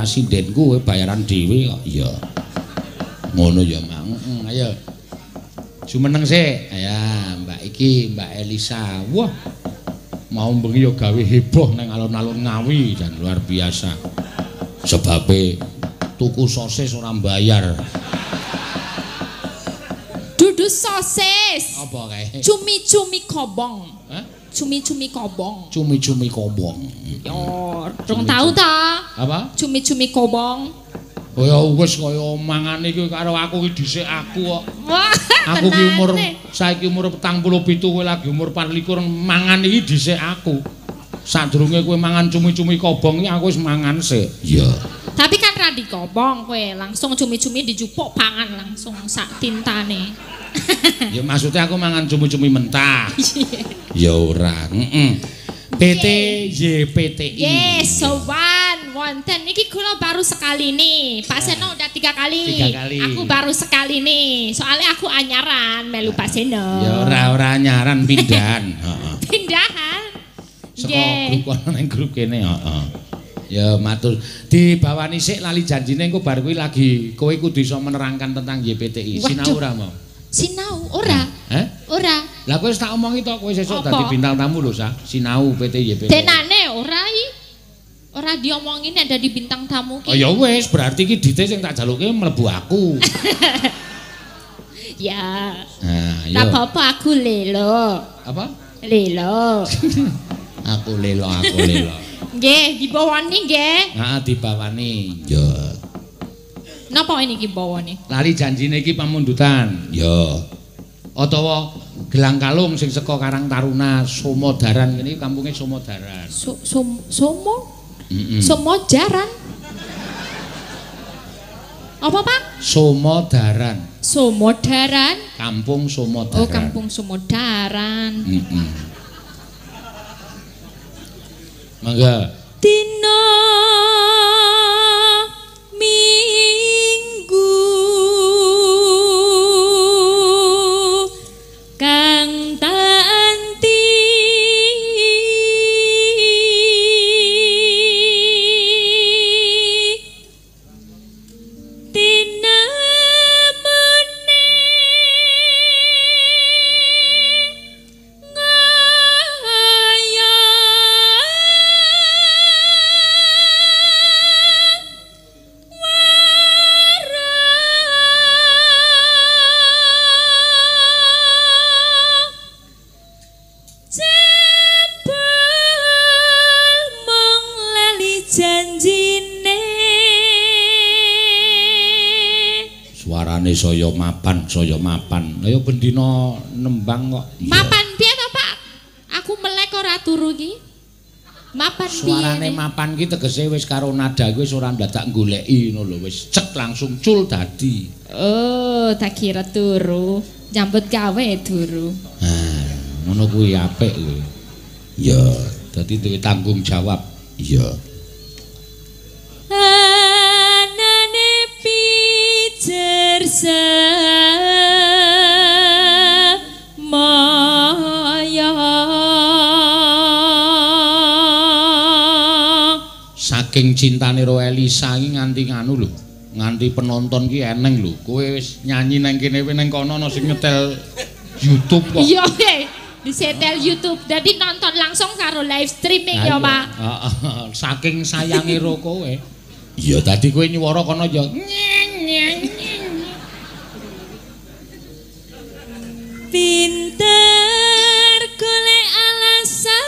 Sindenku bayaran dhewe kok. Iya. Ngono ya, Mang. Ayo. Jumeneng sik. Ya, Mbak iki, Mbak Elisa. Wah. Mau bengi ya gawe heboh nang alun-alun Ngawi dan luar biasa. Sebabe tuku sosis ora mbayar. Dudu sosis. Apa kae? Cumi-cumi kobong. Hah? Cumi-cumi kobong. Cumi-cumi kobong. Yo, rong tau ta? Apa? Cumi-cumi kobong. Oh ya wis kaya mangane iki karo aku iki dhisik aku kok. Wah, aku ki saiki umur 47 kowe lagi umur 24 mangan iki dhisik aku. Sadurunge kowe mangan cumi-cumi kobong iki aku wis mangan sik. Iya. Tapi kan ra dikobong kowe, langsung cumi-cumi dijupuk pangan langsung sak tintane. Ya maksudnya aku mangan cumi-cumi mentah. Ya ora, PT YPTI. Yes, sowan wonten iki kula baru sekali nih. Pak Seno udah 3 kali. 3 kali. Aku baru sekali nih. Soalnya aku anyaran melu Pak Seno. Ya ora anyaran pindahan, heeh. Pindahan. Saka grup ana ning grup kene, heeh. Ya matur dibawani sik lali janjine engko bar kuwi lagi kowe kudu iso menerangkan tentang YPTI. Sinau ora mau? Sinau ora. Hah? Ora. Lah kowe wis tak omongi to kowe sesuk dadi bintang tamu lho Sa. Sinau PT YPTI. Tenane ora iki. Ora diomongin ada di bintang tamu ki. Oh ya wis berarti iki dite sing tak jaluke mlebu aku. Ya. Nah, ya. Tak apa aku lelo. Apa? Lelo. Aku lelo. Nggih, dibawani nggih. Heeh, dibawani. Ya. Napa ini ki bawane? Lali janjine iki pamundutan. Ya. Utawa gelang kalung sing saka Karang Taruna Somodaran kene kampunge Somodaran. Somo? Somodaran. Apa, Pak? Somodaran. Somodaran? Kampung Somodaran. Oh, Kampung Somodaran. Mangga. Dina Minggu kang tanti tinamune ngaya janjine suarane saya mapan ayo bendina nembang kok mapan piye to Pak aku melek ora turu iki mapan piye suarane mapan ki tegese wis karo nada kuwi wis ora ndadak goleki ngono lho wis cek langsung cul dadi oh tak kira turu nyambut gawe turu ngono kuwi apik kuwi ya dadi duwe tanggung jawab iya anane pijer maya saking cintane ro Elisa iki nganti nganu lho nganti penonton ki eneng lho kowe wis nyanyi nang kene ning kono ana sing nyetel YouTube kok iya disetel YouTube dadi nonton langsung karo live streaming ya Pak saking sayange ro kowe iya tadi kowe nyuwara kono ya pinter golek alasan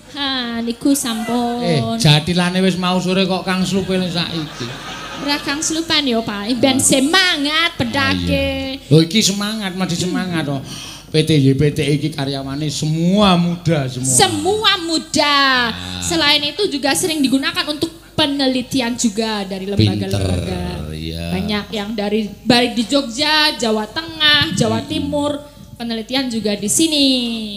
Ha niku sampun. Jatilane wis mau sore kok Kang Slupil saiki. Ora Kang Slupan yo Pak, ben semangat pedake. Lho iki semangat, mesti semangat to. PT YPT iki karyawane semua muda semua. Semua muda. Selain itu juga sering digunakan untuk penelitian juga dari lembaga-lembaga. Iya. Banyak yang dari baik di Jogja, Jawa Tengah, Jawa Timur, penelitian juga di sini.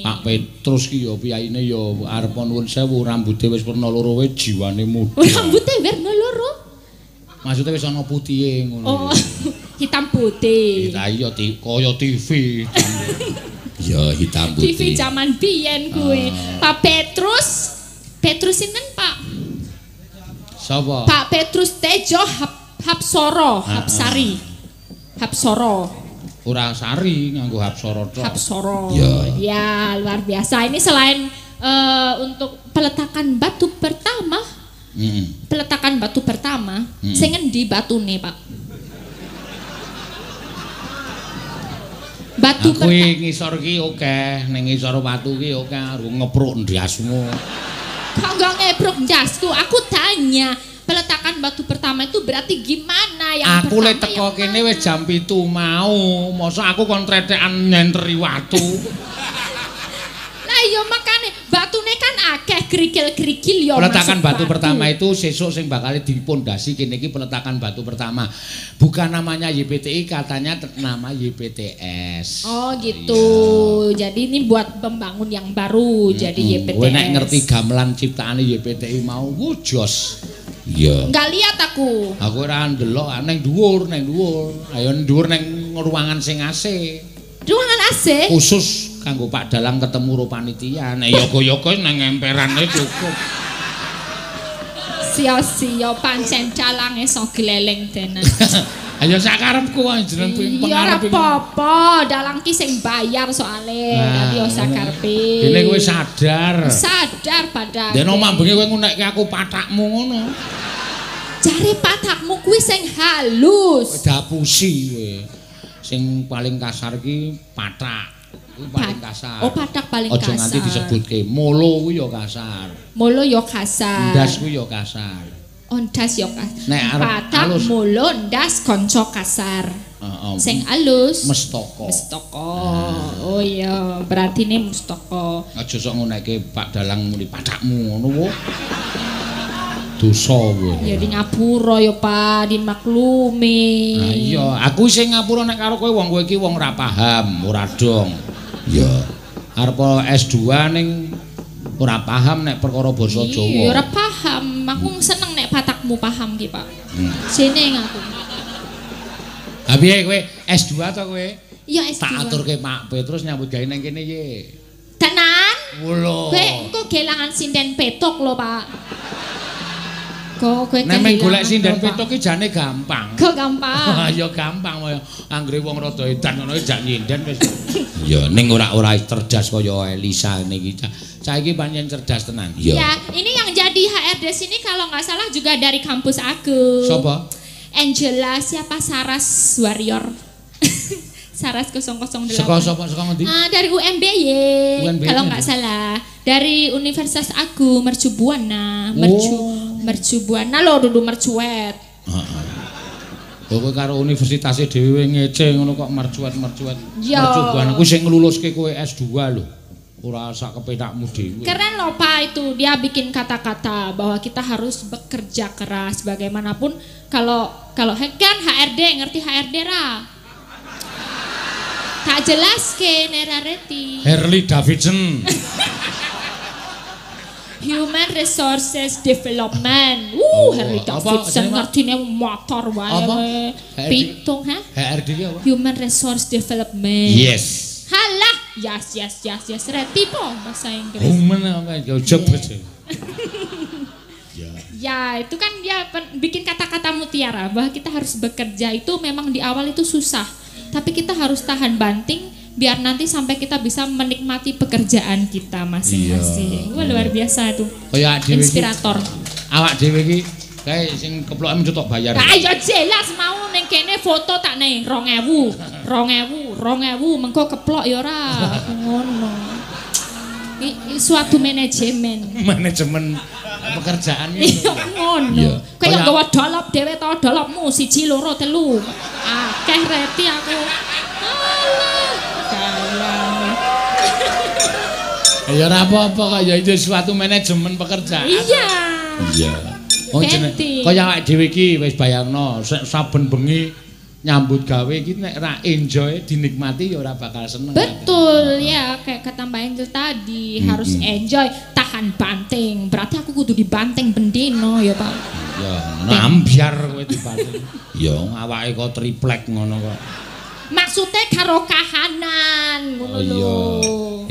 Pak Petrus ki yo piyaine yo arep nuwun sewu rambuté wis werna loro wae jiwane muda. Rambutnya werna loro. Maksudnya wis ana putihe ngono. Oh, hitam putih. Lah iya kaya TV. Ya hitam putih. TV zaman biyen kuwi. Pak Petrus. Petrus sinten, Pak? Sapa? Pak Petrus Tejo Hapsoro, Hapsari. Hapsoro. Ora Sari nganggo Hapsoro tok. Hapsoro. Ya. Ya, luar biasa. Ini selain untuk peletakan batu pertama, peletakan batu pertama, sing endi batune, Pak? Batu aku ngisor ki akeh, ning ngisor batu ki akeh karo ngepruk ndasmu. Kok enggak ngepruk ndasku? Aku tanya, peletakan batu pertama itu berarti gimana yang aku pertama? le teko kene wis jam 7 mau, mosok aku kon tretekan nyenteri watu. Lah iya makane batune kan akeh kerikil-kerikil ya. Peletakan batu pertama itu sesuk sing bakal dipondasi kene iki peletakan batu pertama. Bukan namanya YPTI, katanya nama YPTS. Oh gitu. Iya. Jadi ini buat pembangun yang baru jadi YPTS. Kowe nek ngerti gamelan ciptaane YPTI mau wujos. Iya. Enggak lihat aku. Aku ora ndelok ning dhuwur, ning dhuwur. Ayo dhuwur ning ruangan sing AC. Ruangan AC? Khusus kanggo Pak Dalang ketemu karo panitia. Nek yoga-yoga nang emperane cukup. Sia-sia pancen calange iso gleleng tenan. Ayo sakarepku jeneng pengarep. Ya ora apa-apa, Dalang ki sing bayar soalé. Dadi yo sakarepe. Dene kowe sadar. Sadar padahal. Den omah bengi kowe ngunekke aku patakmu ngono. Jare patakmu kuwi sing halus. Dapusi kowe. Sing paling kasar ki patak. Kuwi paling kasar. Oh, patak paling kasar. Aja nganti disebutke molo kuwi ya kasar. Molo ya kasar. Ndas kuwi ya kasar. Oh, ndas ya kasar. Nek arep patak alus. molo ndas kanca kasar. Heeh. Sing alus. Mestaka. Mestaka. Oh iya, berarti ini mustaka. Aja sok ngunekke Pak Dalang muni patakmu ngono wae. Dosa kowe. Ya di ngapura ya Pak, dimaklumi. Nah iya, aku sing ngapura nek karo kowe wong kowe iki wong ora paham, ora dong. Iya. Arep S2 ning ora paham nek perkara basa Jawa. Iya, ora paham. Aku seneng nek patakmu paham ki, Pak. Seneng aku. Ha piye kowe S2 to kowe? Iya S2. Tak aturke Pak Petrus nyambut gawe nang kene ye. Tenan? Lho. Kowe engko kelangan sinden petok lho, Pak. Kok kowe nek meng golek sinden petok ki jane gampang. Kok gampang? Ya gampang kaya anggere wong rada edan ngono jak nyinden wis. Ya ning ora cerdas kaya Elisa niki. Saiki pancen cerdas tenan. Ya, ini yang jadi HRD sini kalau nggak salah juga dari kampus aku. Sapa? Angela siapa Saras Warrior. Saras 008. Saka sapa saka ngendi? Dari UMBY. Kalau nggak salah. Dari Universitas Aku Mercubuana. Mercubuana lho dudu mercuet. Heeh. Lho kowe karo universitas dhewe ngece ngono kok mercuet-mercuet. Mercubuana ku sing ngluluske kowe S2 lho. Ora sak kepetakmu dhewe. Keren loh Pak itu, dia bikin kata-kata bahwa kita harus bekerja keras bagaimanapun kalau kan HRD ngerti HRD ra? Tak jelas ke Nerareti. Harley Davidson. Human Resources Development. Harley Davidson ngertine motor wae. Pitung ha? HRD ki apa? Human Resource Development. Yes. Halah, yes. Reti po bahasa Inggris. Human apa jebet. Ya, itu kan dia bikin kata-kata mutiara bahwa kita harus bekerja itu memang di awal itu susah. Tapi kita harus tahan banting biar nanti sampai kita bisa menikmati pekerjaan kita masing-masing. Wah, luar biasa itu. Inspirator. Awak dhewe iki kae sing keploke mencutok bayar. Lah ya jelas mau ning kene foto tak nih 2000 mengko keplok ya ora ngono. Suatu manajemen. Manajemen pekerjaan Iya ngono. Kayak gawa dolop dhewe to dolopmu 1 2 3. Akeh reti aku. Alah. Ya ora apa-apa kok ya itu suatu manajemen pekerjaan. Iya. Iya. Oh jeneng kaya awake dhewe iki wis bayangno saben bengi nyambut gawe iki nek ra enjoy dinikmati ya ora bakal seneng. Betul ya kayak kata Mbak Angel tadi harus enjoy tahan banting. Berarti aku kudu dibanting bendino ya Pak. Ya nambyar kowe dibanting. Ya awake kok triplek ngono kok. Maksudnya karo kahanan ngono lho.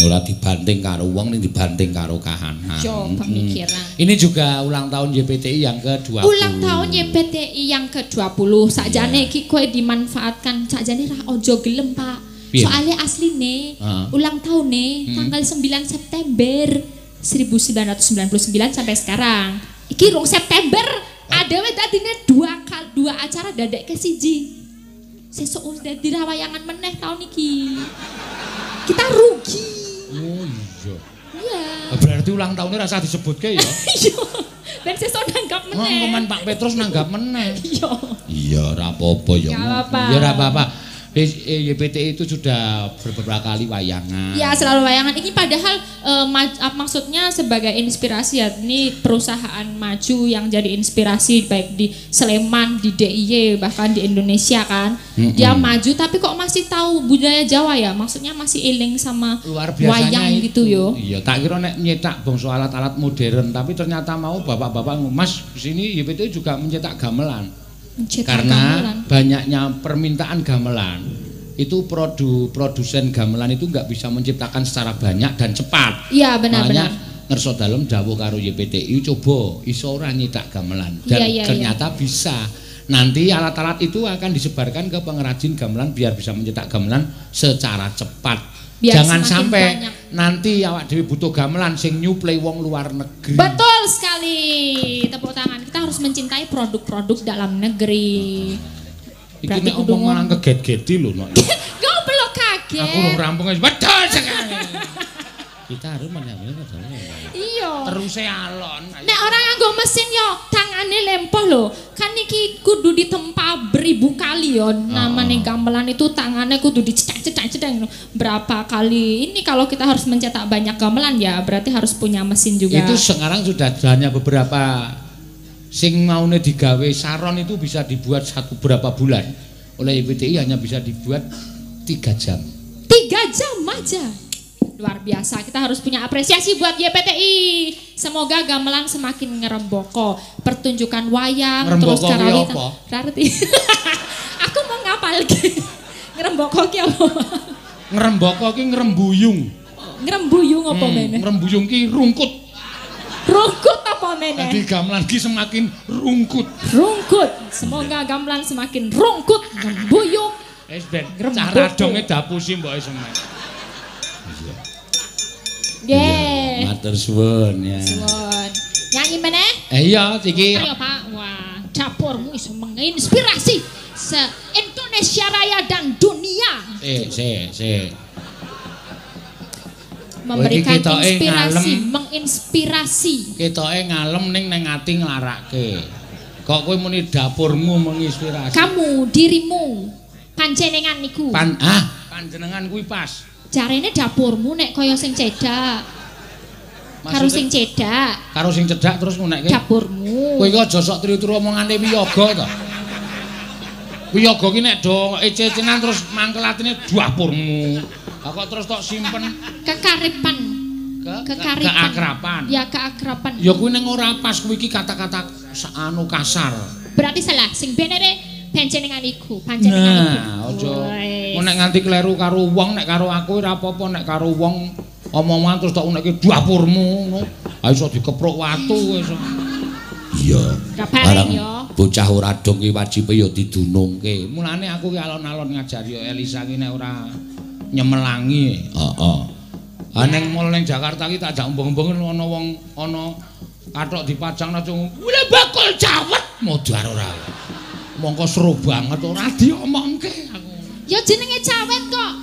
Ora dibanting karo wong ning dibanting karo kahanan. Yo pemikiran. Ini juga ulang tahun YPTI yang ke-20. Ulang tahun YPTI yang ke-20. Sakjane iki kowe dimanfaatkan sakjane ra ojo gelem, Pak. Soalnya asline ulang tahunnya tanggal 9 September 1999 sampai sekarang. Iki rong September adewe dadine dua acara dadek ke siji. Sesuk wis dadi rawayangan meneh tahun iki. Kita rugi. Oh iya. Iya. Berarti ulang tahunnya rasa disebutke ya. Iya. Ben sesuk nanggap meneh. Ngomongan Pak Petrus nanggap meneh. Iya. Iya, ora apa-apa ya. Ya ora apa-apa. YPTI itu sudah beberapa kali wayangan. Ya selalu wayangan. Ini padahal maksudnya sebagai inspirasi ya. Ini perusahaan maju yang jadi inspirasi baik di Sleman, di DIY bahkan di Indonesia kan. Dia maju tapi kok masih tahu budaya Jawa ya. Maksudnya masih eling sama wayang itu, gitu yo. Iya, tak kira nek nyetak bangsa alat-alat modern tapi ternyata mau bapak-bapak Mas sini YPTI juga mencetak gamelan. Karena gamelan. Banyaknya permintaan gamelan itu produsen gamelan itu nggak bisa menciptakan secara banyak dan cepat. Iya benar-benar. Ngerso dalem dawuh karo YPTI coba iso ora nyetak gamelan dan ternyata bisa. Nanti alat-alat itu akan disebarkan ke pengrajin gamelan biar bisa mencetak gamelan secara cepat. Biar jangan sampai banyak. Nanti awak dhewe butuh gamelan sing nyuplai wong luar negeri. Betul sekali. Tepuk tangan. Kita harus mencintai produk-produk dalam negeri. Iki nek omong malah keget-geti lho nok. Kau belum kaget. Aku urung rampung wis betul sekali. Kita harus menyambut iya terus alon nek orang nganggo mesin yo tangane lempoh lho kan iki kudu ditempa beribu kali yo namanya gamelan itu tangannya kudu dicetak-cetak berapa kali ini kalau kita harus mencetak banyak gamelan ya berarti harus punya mesin juga itu sekarang sudah hanya beberapa sing maune digawe saron itu bisa dibuat berapa bulan oleh YPTI hanya bisa dibuat 3 jam 3 jam aja luar biasa, kita harus punya apresiasi buat YPTI. Semoga gamelan semakin ngeremboko, pertunjukan wayang ngeremboko terus karawitan. Rarti. Aku mau ngapal ki. Ngeremboko ki apa? Ngeremboko ki ngerembuyung. Ngerembuyung apa meneh? Ngerembuyung ki rungkut. Rungkut apa meneh? Jadi gamelan ki semakin rungkut. Rungkut. Semoga gamelan semakin rungkut, ngerembuyung. Wis ben cara donge dapusi mbok semen. Nggih. Matur suwun ya. Suwun. Nyanyi meneh? Iya, iki. Ayo Pak. Wah, dapurmu iso menginspirasi se-Indonesia Raya dan dunia. Memberikan inspirasi, menginspirasi. Ketoke ngalem ning ati nglarake. Kok kowe muni dapurmu menginspirasi? Kamu, dirimu, panjenengan niku. Panjenengan kuwi pas. Jarene dapurmu nek kaya sing cedak. Karo sing cedak. Karo sing cedak terus ngunekke. Dapurmu. Kowe iki aja sok turu-turu omongane wiyaga to. Wiyaga ki nek do ece-ecenan terus mangkel atine dapurmu. Lah kok terus tok simpen kekaripan. Keakraban. Ya keakraban. Ya kuwi ning ora pas kuwi iki kata-kata anu kasar. Berarti salah sing benere panjenengan iku, panjenengan iku. Nah, aja. Nek nganti kleru karo wong, nek karo aku ora apa-apa, nek karo wong omongan terus tak unekke dapurmu ngono. Ha iso dikepruk watu wis. Iya. Bareng bocah ora dong ki wajibe ya didunungke. Mulane aku ki alon-alon ngajari Elisa ki nek ora nyemelangi. Heeh. Ha ning mall ning Jakarta ki tak jak umbeng-umbeng ana wong ana kathok dipajang nang wile bakul cawet modar ora. Mongko seru banget ora diomongke aku. Ya jenenge cawet kok.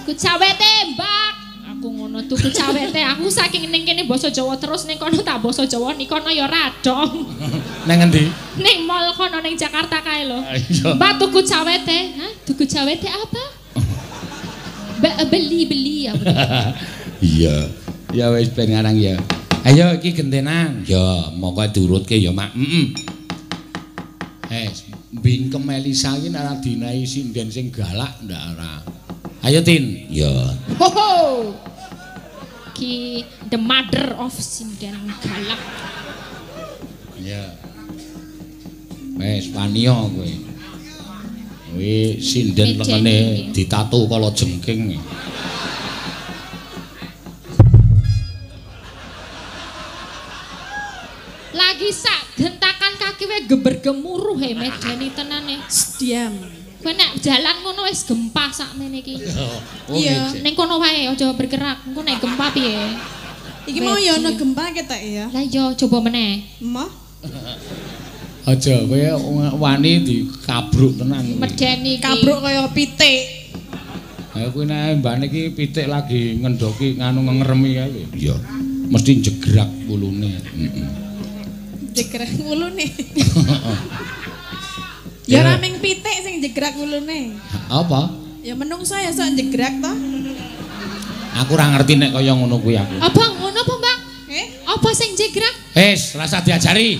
Ku cawete, Mbak. aku ngono tuku cawete aku saking ning kene basa Jawa terus ning kono tak basa Jawa ning kono ya radong. Nang endi? Ning mall kono ning Jakarta kae lho. Iya. Mbak tuku cawete, hah? Tuku cawete apa? Beli ya. Iya. Ya wis ben ngarang ya. Ayo iki gentenan. Ya, monggo diurutke ya, Mak. Bingkem Elisa iki ora dinahi sinden sing galak ndak ora. Ayo Tin. Ya. Ho ho. Ki the mother of sinden galak. Ya. Wes panio kowe. Kuwi sinden lengene ditatu kala jengking. Lagi sak gentakan kaki we geber gemuruh medeni tenane. Diam. Kowe nek jalan ngono wis gempa sakmene iki. Iya. Ning kono wae aja bergerak. Engko nek gempa piye? Iki mau ya ana gempa ketok ya. Lah iya coba meneh. Emoh. Aja kowe wani dikabruk tenan. Medeni iki. Kabruk kaya pitik. Ayo kuwi nek mbane iki pitik lagi ngendoki nganu ngeremi kae. Iya. Mesti jegrak wulune. Jegrak wulune. Ya ora ming pitik sing jegrak wulune. Apa? Ya menungso ya sok jegrak to. Aku ora ngerti nek kaya ngono kuwi aku. Apa ngono apa, Bang? Apa sing jegrak? Wis, rasa diajari.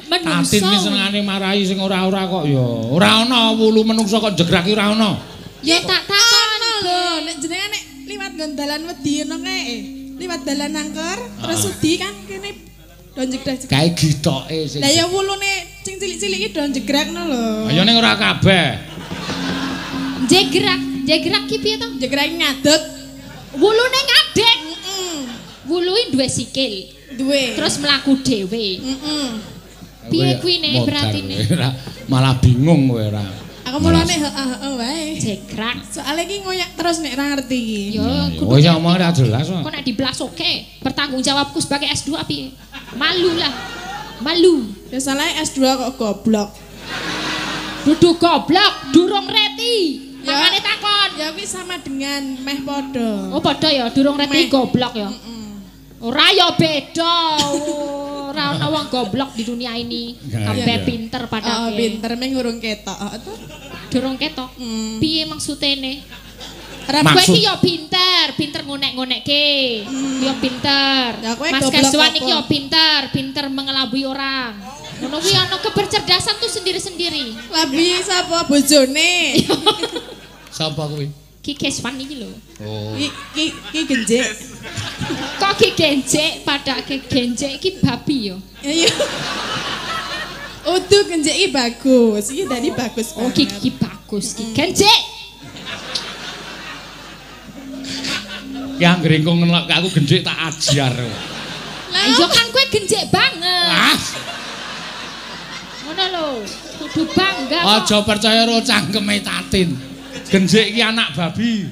Tatin iki senengane marahi sing ora-ora kok ya. Ora ana wulu menungso kok jegraki ora ana. Ya tak takon lho, nek jenengan nek liwat dalan wedi ngono kae. Liwat dalan angker, terus wedi kan kene do jegrak. Kae gitoke sing. Lah ya wulune sing cilik-cilik iki do jegrakno lho. Ya ning ora kabeh. Jegrak ki piye to? Jegrak ngadeg. Wulune ngadeg. Wuluhe duwe sikil. Duwe. Terus mlaku dhewe. Piye kuwi nek beratine? Malah bingung kowe ora. Aku mulane heeh wae. Jegrak. Soale iki ngoyak terus nek ora ngerti iki. Ya, Oh ya omong ora jelas kok. Kok nek diblasoke, bertanggung jawabku sebagai S2 piye? Malu lah. Malu. Ya salah S2 kok goblok. Dudu goblok, durung reti. Makane takon. Ya kuwi sama dengan meh padha. Oh padha ya, durung reti goblok ya. Ora ya beda. Ora ana wong goblok di dunia ini. Kabeh pinter padake. Oh, pinter meng urung ketok. Durung ketok. Piye maksudene? Kowe iki ya pinter ngonek-ngonekke. Ya pinter. Mas Keswan iki ya pinter mengelabui orang. Ngono kuwi ana kebercerdasan tuh sendiri-sendiri. Labi sapa bojone? Sapa kuwi? Ki Keswan iki lho. Oh. Ki genjek. Kok ki genjek padake genjek iki babi ya. Iya. Udu genjek iki bagus. Iki tadi bagus. Oh ki bagus ki genjek. Yang gringko ngelok aku genjek tak ajar. Lah iya kan kowe genjek banget. Ah. Ngono lho, kudu bangga. Aja percaya karo cangkeme Tatin. Genjek iki anak babi.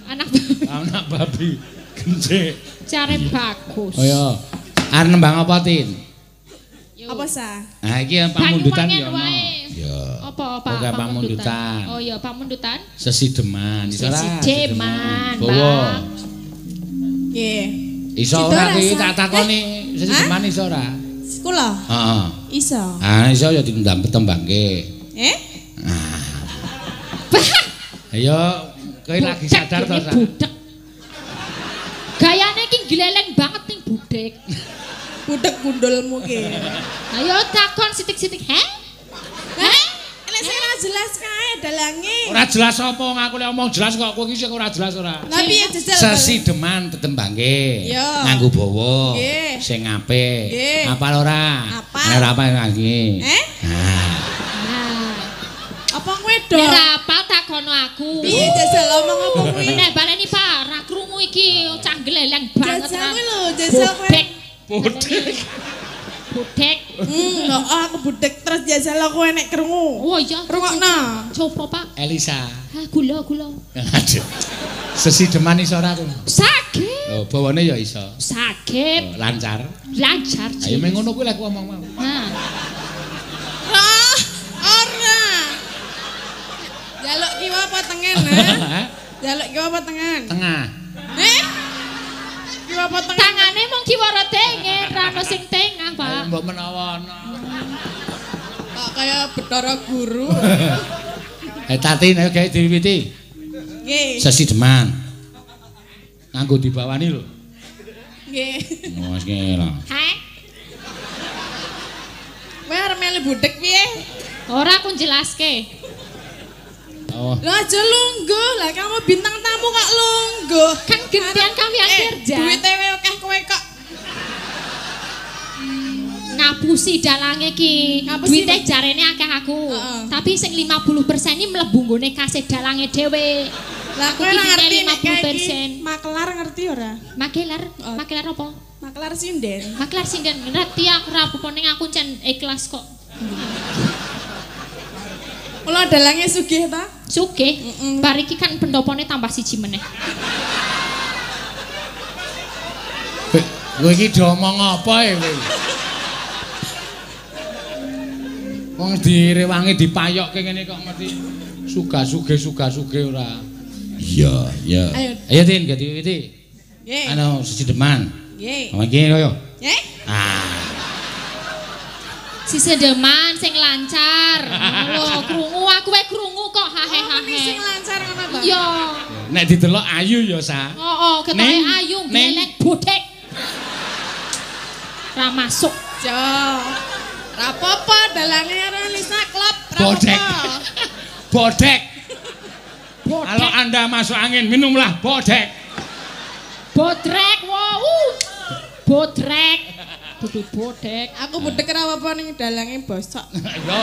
Anak babi. Genjek. Care bagus. Oh ya. Arep nembang apa Tin? Apa sah? Nah iki pamundutan ya. Ya. Apa pamundutan. Oh ya pamundutan. Sesideman. Sesideman. Bawa. Nggih. Iso ora iki tak takoni sesideman iso ora? Kula? Heeh. Iso. Ah iso ya ditembangke. Ayo, kowe lagi sadar to, Sa? Budek. Gayane iki gleleng banget ning budek. Budek gundulmu ki. Ayo takon sitik-sitik, he? Nek sing ora jelas kae dalange. Ora jelas apa aku lek omong jelas kok kowe iki sing ora jelas ora. Lah piye jejel? Sesideman tetembangke. Nganggo bawa. Sing apik. Apal ora? Nek ora apal lagi. Apa kowe do? Nek ora apal takono aku. Piye jejel omong apa kuwi? Nek baleni Pak, ra krungu iki cah gleleng banget. Jejel lho, jejel kowe. Budek. Budek. Aku budek terus jajal kowe nek krungu. Oh iya. Rungokno. Coba Pak. Elisa. Ha gula. Aduh. Sesideman iso ora tuh? Saged. Oh, bawane ya iso. Saged. Lancar. Lancar. Ayo meng ngono kuwi lek aku omong mau. Nah. Ora. Jaluk kiwa apa tengen, ha? Jaluk kiwa apa tengan? Tengah. Kiwa apa tengan? Tangane mung kiwara tengen, ra ono sing tengah, Pak. Mbok menawa ana. Kok kaya Bathara Guru. Tatin ayo gawe diwiwiti. Nggih. Sesi deman. Nganggo dibawani lho. Nggih. Wes kira. Heh. Kowe arep melu budhek piye? Ora aku jelaske. Oh. Lah aja lungguh, lah kamu bintang tamu kok lungguh. Kan gantian kami yang kerja. Duwite wae akeh kowe kok. Ngapusi dalange ki. Ngapusi, Duite jarene akeh aku. Heeh. Tapi sing 50% iki mlebu nggone kasih dalange dhewe. Lah kowe Iki ora ngerti tinggal nek kayak 50%. makelar ngerti ora? Makelar, Oh. makelar apa? Makelar sinden. Makelar sinden ngerti aku ra apa ning aku cen ikhlas kok. Kula dalange sugih ta? Sugih. Bar iki kan pendopone tambah siji meneh. Kowe iki diomong apa ya kowe? Wong direwangi dipayokke ngene kok mesti suga-suge ora. Iya, iya. Ayo. Ayo Tin, ganti wiwiti. Nggih. Anu siji deman. Nggih. Apa iki koyo? Nggih. Ah. Si sedeman sing lancar. Lho, krungu aku wae krungu kok hahe Ini sing hahe. lancar ngono ta? Iya. Nek didelok ayu ya sa. Oh, ketoke Neng, ayu neng. gelek bodhek. Ra masuk. Jo. Ra apa-apa dalange ora Lisa klop. Ra Bodhek. apa-apa. Bodhek. Kalau Bodhek. Anda masuk angin, minumlah bodhek. Bodrek. Wow. Bodrek. Dudu bodhek. Aku budhek ora apa-apa ning dalange bosok. Ya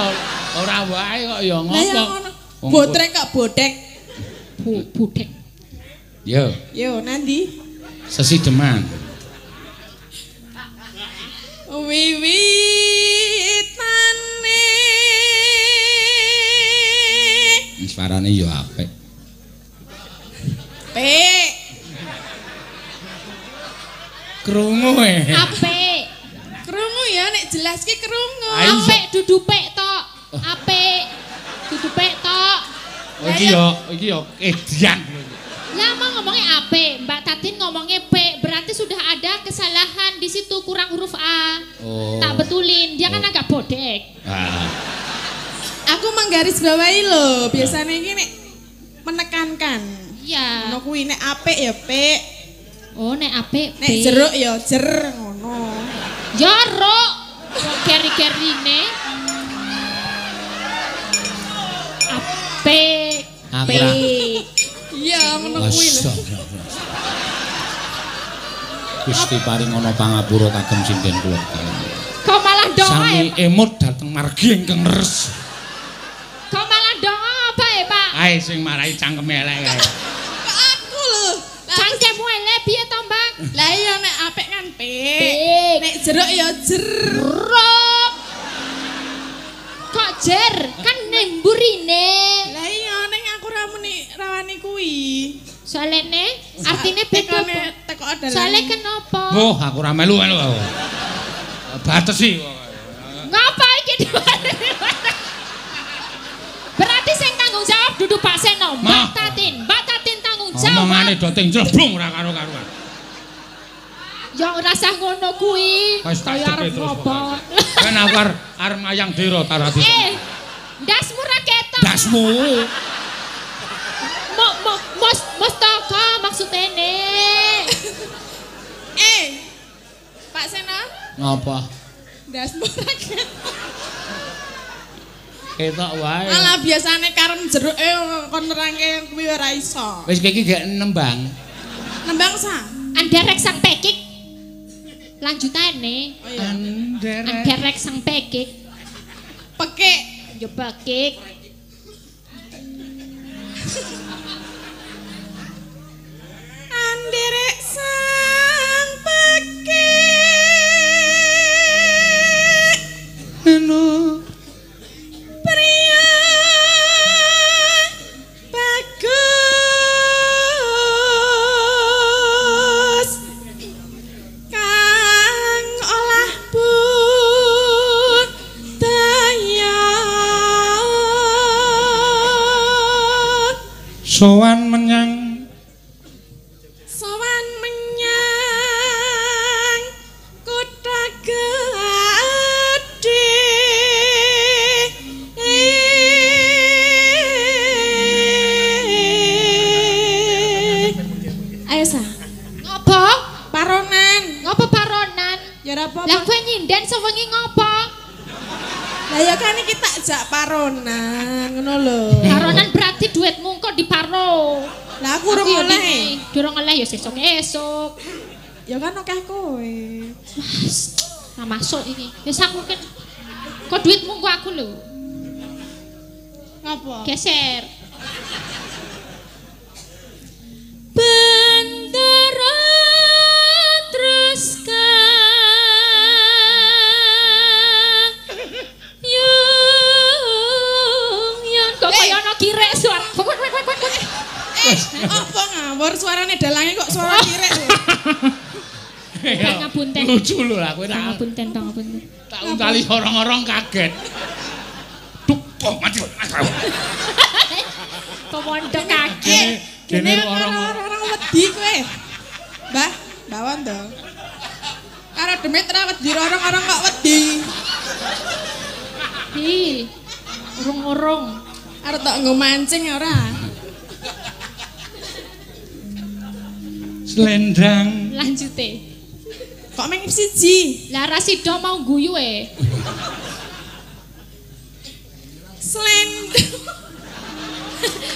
ora wae kok ya Lah ya ngopo. ngono. Botrek kok bodhek. Bodhek. Yo, Yo nandi. sesi deman. Wiwitane Suarane yo apik. Pek. Krungu Apik. Krungu ya nek jelas ki krungu. Ayo. Apik dudu pek tok. Apik. Dudu pek tok. Oh, iki yo edian. Lah mau ngomongnya apik, Mbak Tatin ngomongnya P, berarti sudah ada kesalahan di situ kurang huruf A. Oh. Tak betulin, dia kan agak bodek. Ah. Aku menggarisbawahi lho, biasanya iki nek menekankan. Iya. Ngono kuwi nek apik ya pek, Oh, nek apik nek P. jeruk ya jer ngono. Jorok. Kok keri-kerine. Apik. Aku P. ra- Iya, ngono kuwi lho. Gusti paring ana pangapura kagem sinden kula kaliyan. Kok malah doa Sami ya? emut dhateng margi ingkang leres. Kok malah doa apa ya, Pak? Ae sing marai cangkeme elek kae. Kok aku lho. Cangkemmu elek piye to, Mbak? Lah iya nek apik kan pek. Pek. Nek jeruk ya jer. Rok. Kok jer? Kan nemburine. Lah iya nek aku ra muni rawani kuwi. Soalnya artinya beda apa? Teko adalah. Soalnya kenapa? Oh, aku ora melu aku. Batesi. Ngapa iki? Berarti sing tanggung jawab duduk Pak Seno, Mbak Tatin. Mbak Tatin tanggung jawab. Omongane do ting jlebung ora karo-karuan. Ya ora usah ngono kuwi. Wis tak Kaya arep cepet terus ngopo. Kan aku arep mayang dera tarati. Ndasmu ra ketok. Dasmu. Mustaka maksudene. Pak Sena, Ngapa? dasmu ra ketok. Ketok wae. Malah biasane karem jeruke kon nerangke kuwi ora iso. Wis iki gak nembang. Nembang sa. Anderek sang pekik. Lanjutane. Oh iya. Anderek sang pekik. Pekik. Yo pekik. Anderek sang pekik. Eno. Pria bagus kang olah budaya Sowan menyang kan iki tak jak paronan ngono lho. Paronan berarti duitmu kok diparo. Lah aku urung oleh. Durung oleh ya sesuk-esuk. Ya kan akeh kowe. Nah masuk iki. Wis aku kan. Kok duitmu kok aku lho. Ngapa? Geser. Bendera terus kok kaya ana kirek suara. Apa ngawur suarane dalange kok suara kirek lho. Pangapunten. Lucu lho lah kowe tak Pangapunten. tak untali orang-orang kaget. Duk kok mati. Pemondo kaget. Dene orang-orang wedi kowe. Mbah, bawon to. Karo demit ra wedi orang-orang kok wedi. Hi. Urung-urung. Arep tok nggo mancing ora? Slendang. Lanjute. Kok meng siji? Lah Rasido mau guyu Slendang.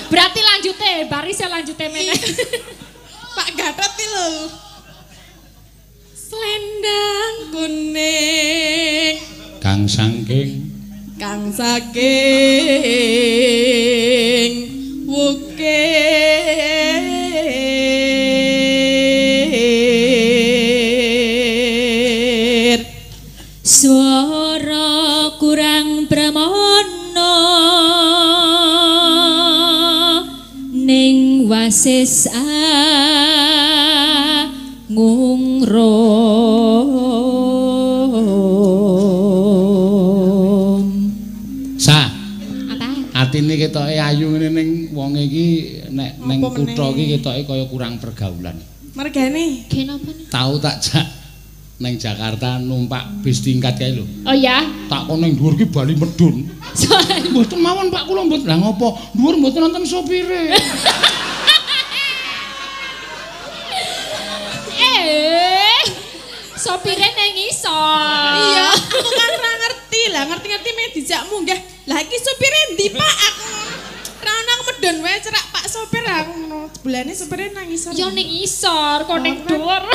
Berarti lanjute, barisnya lanjute meneh. Pak Gatot iki lho. Slendang kuning Kang Sangking. kang saking wukir Swara kurang pramono ning wasis ngungrom. Sa. Apa? Atine ketoke ayu ngene ning wong iki nek ning Apa meneh? kutha iki ketoke kaya kurang pergaulan. Mergane Kenapa? Tahu tak jak ning Jakarta numpak bis tingkat kae lho. Oh ya? Tak kon ning dhuwur ki bali medun. Mboten mawon Pak kula mboten. Lah ngopo? Dhuwur mboten nonton sopire. Sopire nang isor. iya aku kan ora ngerti lah ngerti-ngerti me dijak munggah lah iki supire ndi Pak aku ra ono medun wae cerak Pak sopir aku ngono sebelane supire nang isor Yo ning isor, kok ning dhuwur.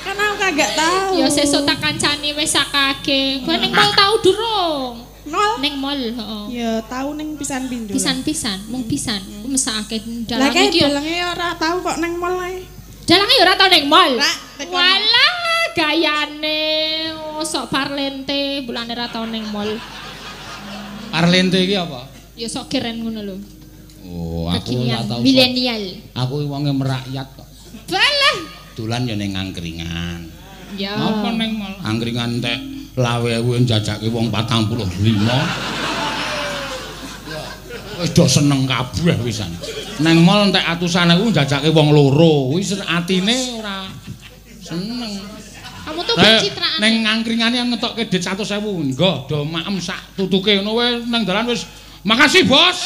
kan aku kagak tahu Ya sesuk tak kancani wis sakake. Kowe ning mall tau durung? nol Ning mall, heeh. ya tahu ning pisan pindho Pisan-pisan, mung pisan. Mesake lah dalang kae iki yo. dalange ora tahu kok ning mall ae Dalange yo ora tau ning mall. Ra, tekan. Walah gayane sok parlente bulane ora tau ning mall. Parlente iki apa? Ya sok keren ngono lho. Oh, aku ora Kekinian tau. milenial. Aku wonge merakyat kok. Balah. Dolan ya ning angkringan. Ya. Apa ning mall? Angkringan entek lawe kuwi njajake wong 45. Wis do seneng kabeh wisan. Neng mall entek atusan aku njajake wong loro. Kuwi atine ora seneng. Kamu tuh pencitraan. Neng angkringane ngetokke dit 100.000. Nggo do maem sak tutuke ngono wae nang dalan wis makasih bos.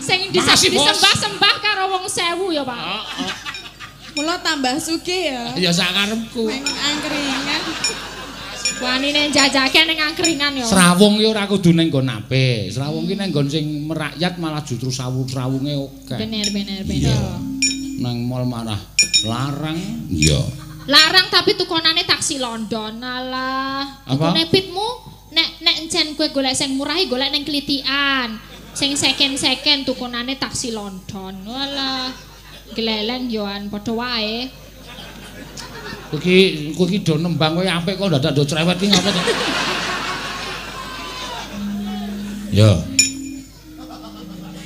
Sing disembah-sembah karo wong 1000 ya, Pak. Heeh. mula tambah sugih ya Ya sak karepku. ning angkringan Wanine jajake ning angkringan ya. Srawung ki ora kudu ning nggon apik. Srawung ki ning nggon sing merakyat malah justru srawunge oke. Bener. Iya. Nang mall marah larang. Iya. Larang tapi tukonane taksi London. Alah, Apa? tukune pitmu nek encen kowe golek sing murah golek ning Klitian. Sing second tukonane taksi London. Walah. Gleleng yoan padha wae. Kowe iki do nembang kowe apik kok dadak do cerewet iki ngapa to? Yo.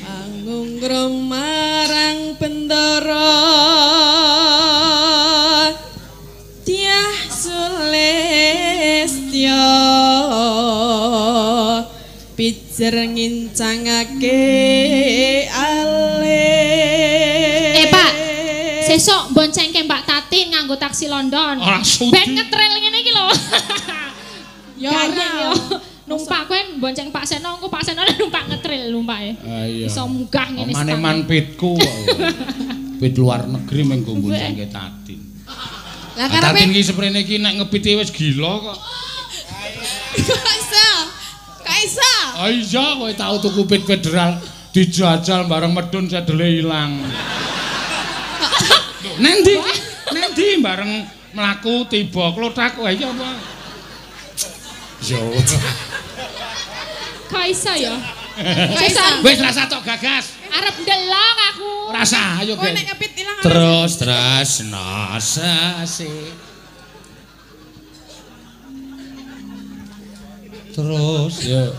Angungrum marang bendara Dyah Sulistya pijer ngincangake alih Pak, sesuk boncengke Mbak Tati nganggo taksi London. Ora sudi. Ben ngetril ngene iki lho. Ya Gayeng ora. yo. Numpak kowe bonceng Pak Seno, engko Pak Seno numpak ngetril numpake. Iya. Iso munggah ngene Maneman pitku kok. Pit luar negeri menggo boncengke Tati. Lah Tati karepe iki seprene iki nek ngepiti wis gila kok. Kaisa. Oh iya kowe tau tuku pit federal dijajal bareng medun sedele ilang. Nendi bareng mlaku tiba klothak wae iki apa? Yo. Kaisa ya. Wis rasa tok gagas. Arep ndelok aku. Rasa ayo Kowe Ben. nek ngepit ilang. Terus nasase. Terus yo.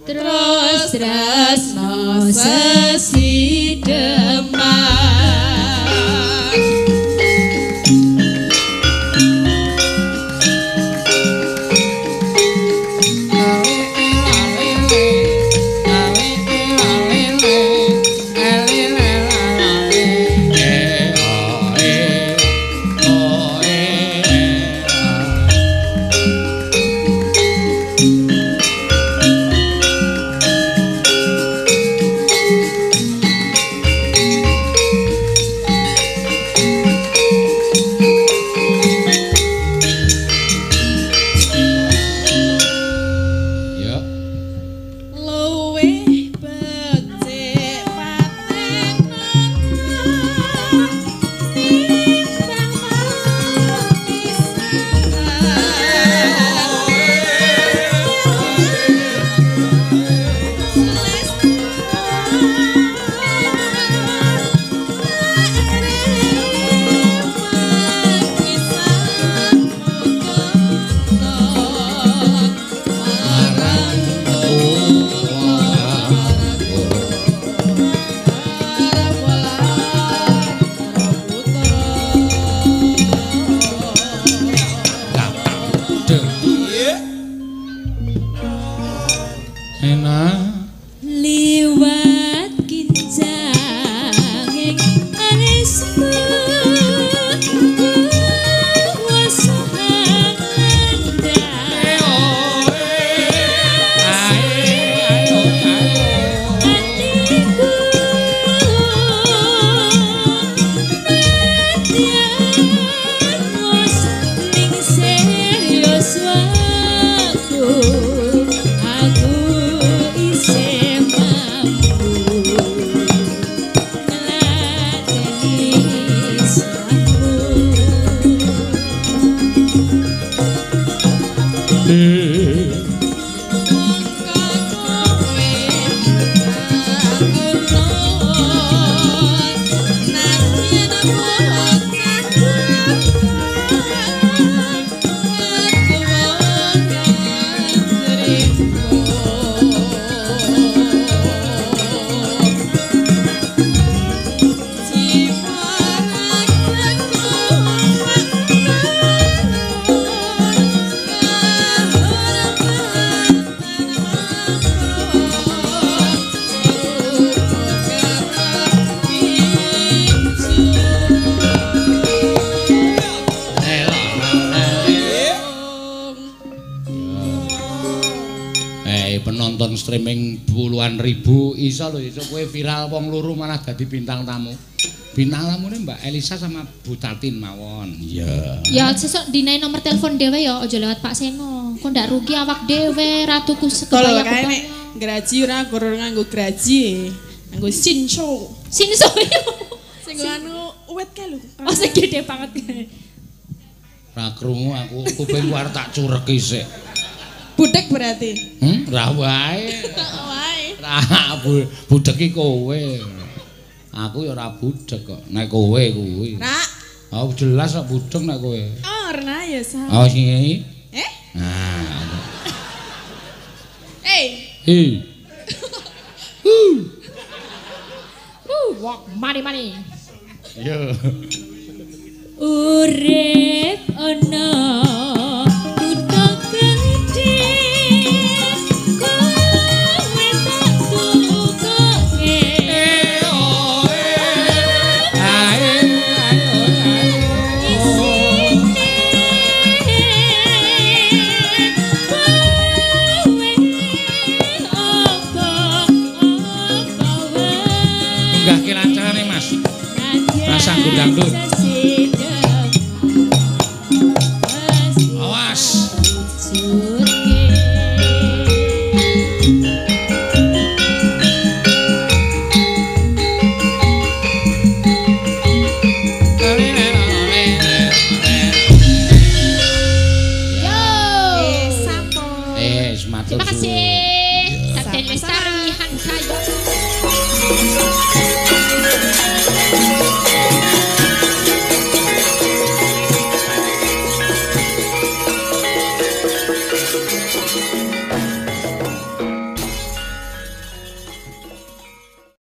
Terus no sesi demak. Penonton streaming puluhan ribu iso lho iso kowe viral wong loro malah dadi bintang tamu. Bintang tamune Mbak Elisa sama Bu Tatin mawon. Iya. Ya sesuk dinae nomor telepon dhewe ya aja lewat Pak Seno. Kok ndak rugi awak dhewe ratuku sekebaya. Kalau kae nek graji ora guru nganggo graji, nganggo sinso. Sinso. Sing anu uwet kae lho. Oh sing gede banget kae. Ra krungu aku kuping luar tak curek isik. Budek berarti. Ra wae. Wae. Ra budek iki kowe. Aku ya ora budek kok. Nek kowe kuwi. Ra. Oh jelas kok budek nek kowe. Oh, ora ya, Sa. Oh sing iki. Nah. Hey. Walk mari. Yo. Urip ana kutha gedhe kowe tak tukoke Enggak kilancane Mas. Rasa dangdut. Awas. Lestari Hansaya.